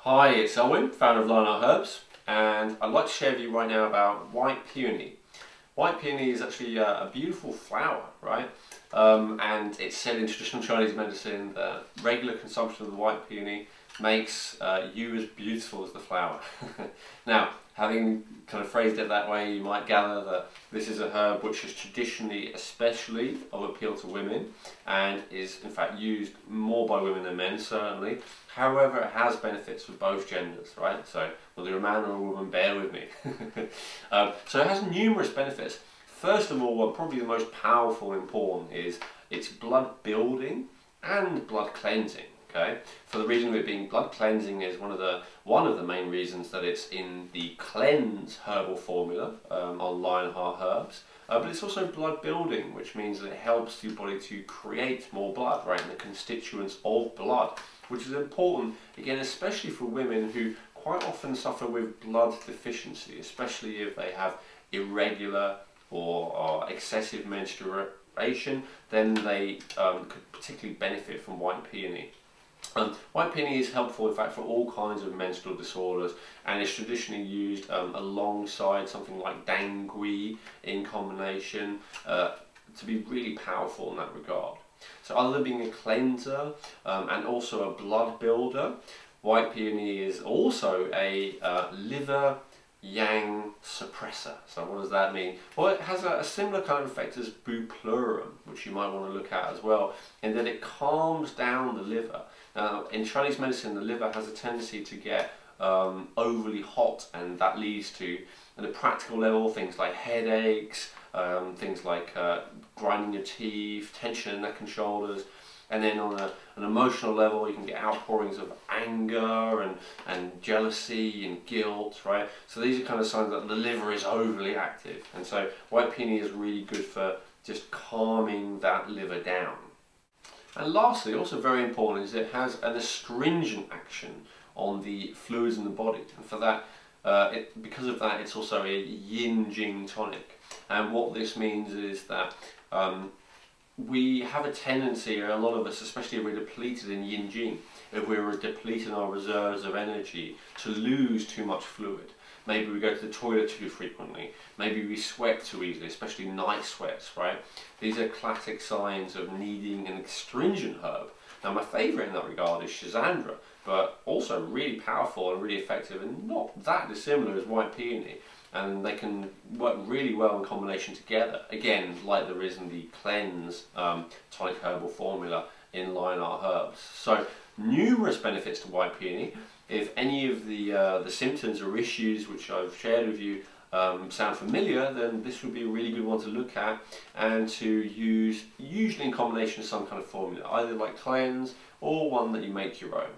Hi, it's Owen, founder of Line Art Herbs, and I'd like to share with you right now about white peony. White peony is actually a beautiful flower, right? And it's said in traditional Chinese medicine that regular consumption of the white peony makes you as beautiful as the flower. Now, having kind of phrased it that way, you might gather that this is a herb which is traditionally especially of appeal to women and is in fact used more by women than men, certainly. However, it has benefits for both genders, right? So whether you're a man or a woman, bear with me. So it has numerous benefits. First of all, probably the most powerful and important is its blood building and blood cleansing. Okay, for the reason of it being blood cleansing is one of the main reasons that it's in the cleanse herbal formula on Lionheart Herbs. But it's also blood building, which means that it helps your body to create more blood, right, and the constituents of blood, which is important again, especially for women who quite often suffer with blood deficiency, especially if they have irregular or excessive menstruation. Then they could particularly benefit from white peony. White peony is helpful in fact for all kinds of menstrual disorders and is traditionally used alongside something like dangui in combination to be really powerful in that regard. So other than being a cleanser and also a blood builder, white peony is also a liver yang suppressor. So what does that mean? Well, it has a similar kind of effect as bupleurum, which you might want to look at as well, in that it calms down the liver. Now, in Chinese medicine, the liver has a tendency to get overly hot, and that leads to, at a practical level, things like headaches, things like grinding your teeth, tension in neck and shoulders. And then on an emotional level, you can get outpourings of anger and jealousy and guilt, right? So these are kind of signs that the liver is overly active. And so white peony is really good for just calming that liver down. And lastly, also very important, is it has an astringent action on the fluids in the body. And for that, because of that, it's also a yin-jing tonic. And what this means is that we have a tendency, a lot of us, especially if we're depleted in yin-jing, if we're depleting our reserves of energy, to lose too much fluid. Maybe we go to the toilet too frequently, maybe we sweat too easily, especially night sweats, right? These are classic signs of needing an astringent herb. Now my favourite in that regard is Schizandra, but also really powerful and really effective and not that dissimilar as white peony. And they can work really well in combination together. Again, like there is in the cleanse tonic herbal formula in Lionheart Herbs. So numerous benefits to white peony. If any of the symptoms or issues which I've shared with you sound familiar, then this would be a really good one to look at and to use, usually in combination with some kind of formula, either like cleanse or one that you make your own.